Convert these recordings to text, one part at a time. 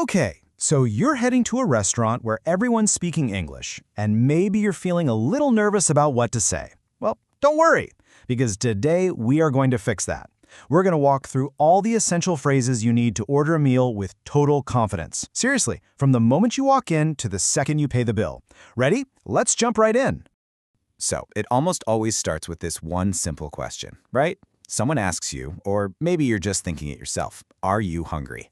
Okay, so you're heading to a restaurant where everyone's speaking English, and maybe you're feeling a little nervous about what to say. Well, don't worry, because today we are going to fix that. We're going to walk through all the essential phrases you need to order a meal with total confidence. Seriously, from the moment you walk in to the second you pay the bill. Ready? Let's jump right in. So, it almost always starts with this one simple question, right? Someone asks you, or maybe you're just thinking it yourself, are you hungry?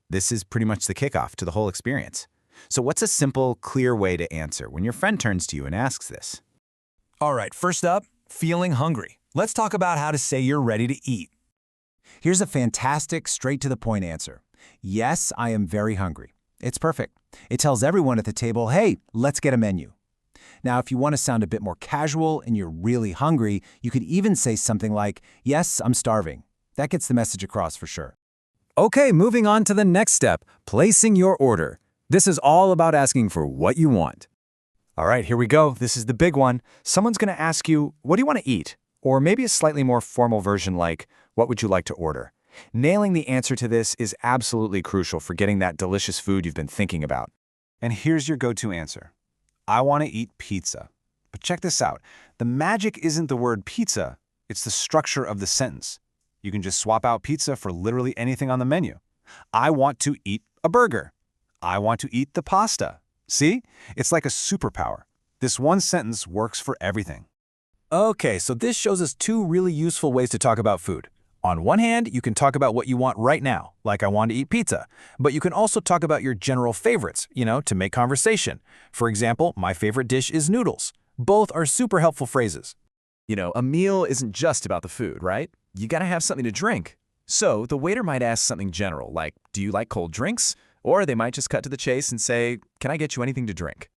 This is pretty much the kickoff to the whole experience. So what's a simple, clear way to answer when your friend turns to you and asks this? All right, first up, feeling hungry. Let's talk about how to say you're ready to eat. Here's a fantastic, straight-to-the-point answer. Yes, I am very hungry. It's perfect. It tells everyone at the table, hey, let's get a menu. Now, if you want to sound a bit more casual and you're really hungry, you could even say something like, yes, I'm starving. That gets the message across for sure. Okay, moving on to the next step, placing your order. This is all about asking for what you want. All right, here we go. This is the big one. Someone's going to ask you, what do you want to eat? Or maybe a slightly more formal version like, what would you like to order? Nailing the answer to this is absolutely crucial for getting that delicious food you've been thinking about. And here's your go-to answer. I want to eat pizza. But check this out. The magic isn't the word pizza, it's the structure of the sentence. You can just swap out pizza for literally anything on the menu. I want to eat a burger. I want to eat the pasta. See? It's like a superpower. This one sentence works for everything. Okay, so this shows us two really useful ways to talk about food. On one hand, you can talk about what you want right now, like I want to eat pizza. But you can also talk about your general favorites, to make conversation. For example, my favorite dish is noodles. Both are super helpful phrases. A meal isn't just about the food, right? You gotta have something to drink. So the waiter might ask something general, like, do you like cold drinks? Or they might just cut to the chase and say, can I get you anything to drink?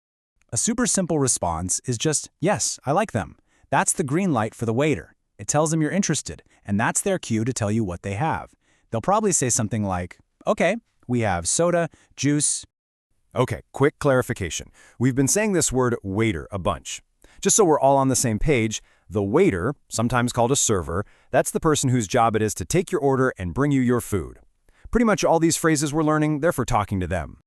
A super simple response is just, yes, I like them. That's the green light for the waiter. It tells them you're interested, and that's their cue to tell you what they have. They'll probably say something like, okay, we have soda, juice. Okay, quick clarification. We've been saying this word waiter a bunch. Just so we're all on the same page, the waiter, sometimes called a server, that's the person whose job it is to take your order and bring you your food. Pretty much all these phrases we're learning, they're for talking to them.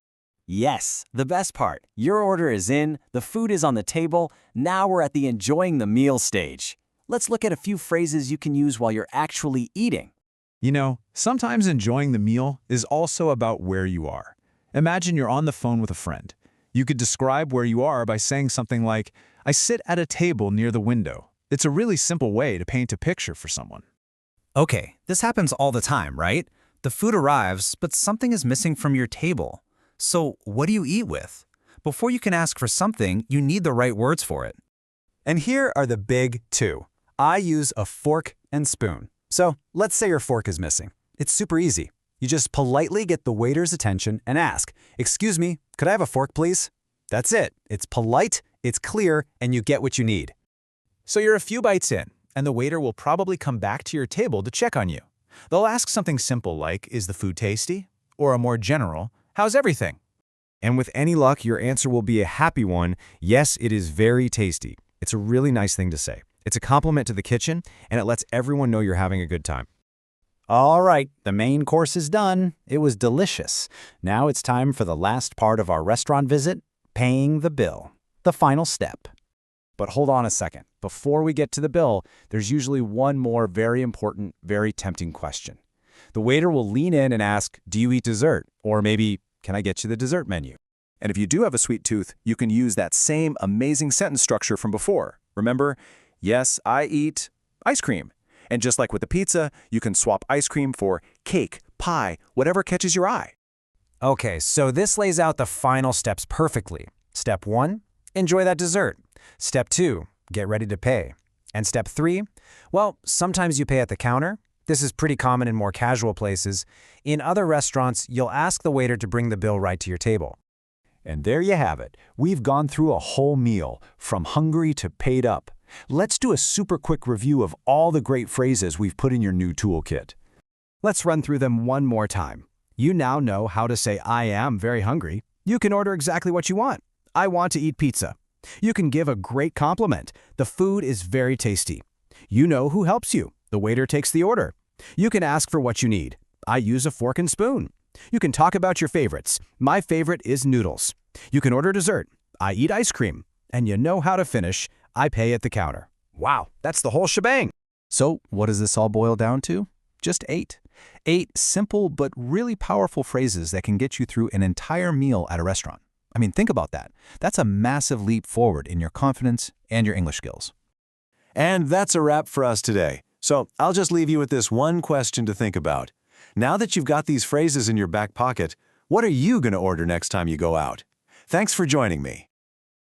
Yes, the best part. Your order is in, the food is on the table, now we're at the enjoying the meal stage. Let's look at a few phrases you can use while you're actually eating. Sometimes enjoying the meal is also about where you are. Imagine you're on the phone with a friend. You could describe where you are by saying something like, I sit at a table near the window. It's a really simple way to paint a picture for someone. Okay, this happens all the time, right? The food arrives, but something is missing from your table. So what do you eat with? Before you can ask for something, you need the right words for it. And here are the big two. I use a fork and spoon. So let's say your fork is missing. It's super easy. You just politely get the waiter's attention and ask, excuse me, could I have a fork, please? That's it. It's polite, it's clear, and you get what you need. So you're a few bites in, and the waiter will probably come back to your table to check on you. They'll ask something simple like, is the food tasty? Or a more general, how's everything? And with any luck, your answer will be a happy one. Yes, it is very tasty. It's a really nice thing to say. It's a compliment to the kitchen, and it lets everyone know you're having a good time. All right, the main course is done. It was delicious. Now it's time for the last part of our restaurant visit, paying the bill, the final step. But hold on a second. Before we get to the bill, there's usually one more very important, very tempting question. The waiter will lean in and ask, do you eat dessert? Or maybe, can I get you the dessert menu? And if you do have a sweet tooth, you can use that same amazing sentence structure from before. Remember, yes, I eat ice cream. And just like with the pizza, you can swap ice cream for cake, pie, whatever catches your eye. Okay, so this lays out the final steps perfectly. Step 1, enjoy that dessert. Step 2, get ready to pay. And step 3, well, sometimes you pay at the counter. This is pretty common in more casual places. In other restaurants, you'll ask the waiter to bring the bill right to your table. And there you have it. We've gone through a whole meal, from hungry to paid up. Let's do a super quick review of all the great phrases we've put in your new toolkit. Let's run through them one more time. You now know how to say I am very hungry. You can order exactly what you want. I want to eat pizza. You can give a great compliment. The food is very tasty. You know who helps you. The waiter takes the order. You can ask for what you need. I use a fork and spoon. You can talk about your favorites. My favorite is noodles. You can order dessert. I eat ice cream. And you know how to finish. I pay at the counter. Wow, that's the whole shebang. So what does this all boil down to? Just 8. 8 simple but really powerful phrases that can get you through an entire meal at a restaurant. I mean, think about that. That's a massive leap forward in your confidence and your English skills. And that's a wrap for us today. So I'll just leave you with this one question to think about. Now that you've got these phrases in your back pocket, what are you going to order next time you go out? Thanks for joining me.